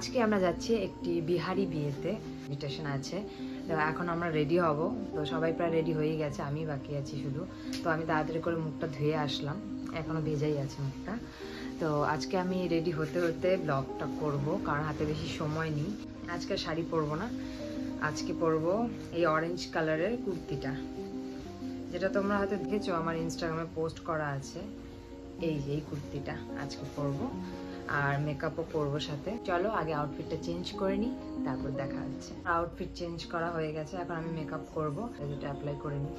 আজকে আমরা যাচ্ছি একটি বিহারি বিয়েতে, ইনভিটেশন আছে। তো এখন আমরা রেডি হব। তো সবাই প্রায় রেডি হয়ে গেছে, আমি বাকি আছি শুধু। তো আমি তাড়াতাড়ি করে মুখটা ধুয়ে আসলাম, এখনো ভেজাই আছে মুখটা। তো আজকে আমি রেডি হতে হতে ব্লগটা করব, কারণ হাতে বেশি সময় নেই। আজকে শাড়ি পরবো না, আজকে পরবো এই অরেঞ্জ কালারের কুর্তিটা, যেটা তোমরা হয়তো দেখেছো আমার ইনস্টাগ্রামে পোস্ট করা আছে। এই কুর্তিটা আজকে পরবো, আর মেকআপও করবো সাথে। চলো আগে আউটফিটটা চেঞ্জ করে নিই, তারপর দেখা হচ্ছে। আউটফিট চেঞ্জ করা হয়ে গেছে, এখন আমি মেকআপ করবো, যেটা অ্যাপ্লাই করে নিই।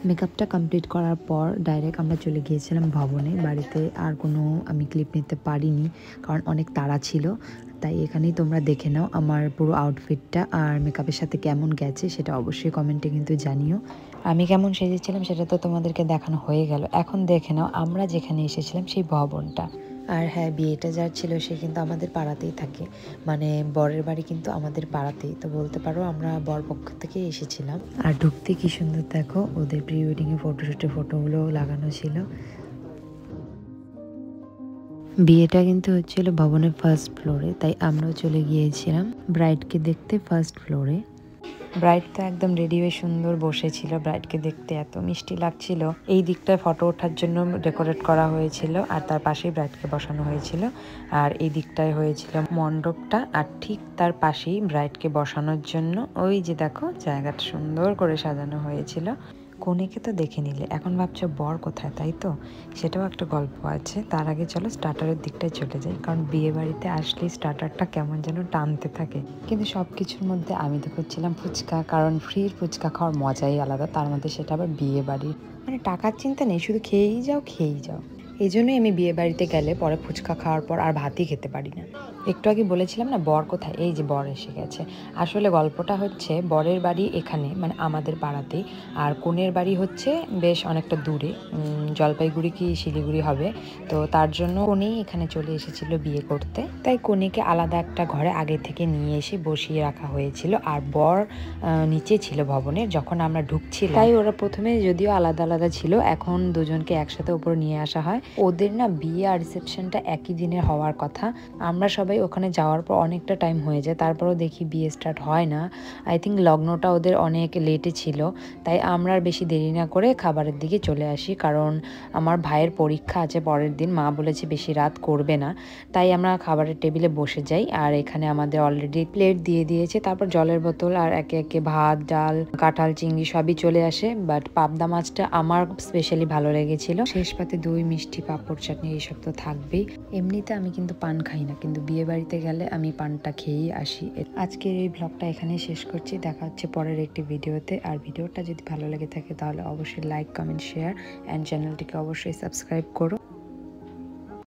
মেকআপটা কমপ্লিট করার পর ডাইরেক্ট আমরা চলে গিয়েছিলাম ভবনে। বাড়িতে আর কোনো আমি ক্লিপ নিতে পারিনি, কারণ অনেক তাড়া ছিল। তাই এখানেই তোমরা দেখে নাও আমার পুরো আউটফিটটা আর মেকআপের সাথে কেমন গেছে, সেটা অবশ্যই কমেন্টে কিন্তু জানিও। আমি কেমন সেজেছিলাম সেটা তো তোমাদেরকে দেখানো হয়ে গেল। এখন দেখে নাও আমরা যেখানে এসেছিলাম সেই ভবনটা। আর হ্যাঁ, বিয়েটা যার ছিল সে কিন্তু আমাদের পাড়াতেই থাকে, মানে বরের বাড়ি কিন্তু আমাদের পাড়াতেই। তো বলতে পারো আমরা বরপক্ষ থেকে এসেছিলাম। আর ঢুকতে কি সুন্দর দেখো, ওদের প্রি ওয়েডিং এ ফটোশুটে ফটোগুলো লাগানো ছিল। বিয়েটা কিন্তু হচ্ছিল ভবনের ফার্স্ট ফ্লোরে, তাই আমরাও চলে গিয়েছিলাম ব্রাইডকে দেখতে ফার্স্ট ফ্লোরে। ব্রাইড তো একদম রেডি হয়ে সুন্দর বসেছিল, ব্রাইডকে দেখতে এত মিষ্টি লাগছিল। এই দিকটায় ফটো ওঠার জন্য ডেকোরেট করা হয়েছিল, আর তার পাশেই ব্রাইডকে বসানো হয়েছিল। আর এই দিকটায় হয়েছিল মণ্ডপটা, আর ঠিক তার পাশেই ব্রাইডকে বসানোর জন্য ওই যে দেখো জায়গাটা সুন্দর করে সাজানো হয়েছিল। কনেকে তো দেখে নিলে, এখন ভাবছো বর কোথায়, তাই তো? সেটাও একটা গল্প আছে। তার আগে চলো স্টার্টারের দিকটায় চলে যাই, কারণ বিয়ে বাড়িতে আসলে স্টার্টারটা কেমন যেন টানতে থাকে। কিন্তু সব কিছুর মধ্যে আমি তো করছিলাম ফুচকা, কারণ ফ্রির ফুচকা খাওয়ার মজাই আলাদা, তার মধ্যে সেটা আবার বিয়ে বাড়ির। মানে টাকার চিন্তা নেই, শুধু খেয়েই যাও। এই জন্যই আমি বিয়ে বাড়িতে গেলে পরে ফুচকা খাওয়ার পর আর ভাতই খেতে পারি না। একটু আগে বলেছিলাম না বর কোথায়, এই যে বর এসে গেছে। আসলে গল্পটা হচ্ছে বরের বাড়ি এখানে, মানে আমাদের পাড়াতেই, আর কনের বাড়ি হচ্ছে বেশ অনেকটা দূরে, জলপাইগুড়ি কি শিলিগুড়ি হবে। তো তার জন্য কনেই এখানে চলে এসেছিল বিয়ে করতে, তাই কনেকে আলাদা একটা ঘরে আগে থেকে নিয়ে এসে বসিয়ে রাখা হয়েছিল। আর বর নিচে ছিল ভবনের, যখন আমরা ঢুকছিলাম। তাই ওরা প্রথমে যদিও আলাদা আলাদা ছিল, এখন দুজনকে একসাথে উপরে নিয়ে আসা হয়। ওদের না বিয়ে আর রিসেপশনটা একই দিনের হওয়ার কথা। আমরা সবাই ওখানে যাওয়ার পর অনেকটা টাইম হয়ে যায়, তারপরও দেখি বিয়ে স্টার্ট হয় না। আই থিঙ্ক লগ্নটা ওদের অনেক লেটে ছিল, তাই আমরা আর বেশি দেরি না করে খাবারের দিকে চলে আসি। কারণ আমার ভাইয়ের পরীক্ষা আছে পরের দিন, মা বলেছে বেশি রাত করবে না, তাই আমরা খাবারের টেবিলে বসে যাই। আর এখানে আমাদের অলরেডি প্লেট দিয়ে দিয়েছে, তারপর জলের বোতল আর একে একে ভাত, ডাল, কাঁঠাল, চিংড়ি সবই চলে আসে। বাট পাবদা মাছটা আমার স্পেশালি ভালো লেগেছিল। শেষ পাতে দই, মিষ্টি, পাঁপড়, চাটনি এইসব তো থাকবেই। এমনিতে আমি কিন্তু পান খাই না, কিন্তু বিয়ে বাড়িতে গেলে আমি পানটা খেয়েই আসি। আজকের এই ব্লগটা এখানেই শেষ করছি, দেখা হচ্ছে পরের একটি ভিডিওতে। আর ভিডিওটা যদি ভালো লেগে থাকে তাহলে অবশ্যই লাইক, কমেন্ট, শেয়ার অ্যান্ড চ্যানেলটিকে অবশ্যই সাবস্ক্রাইব করো।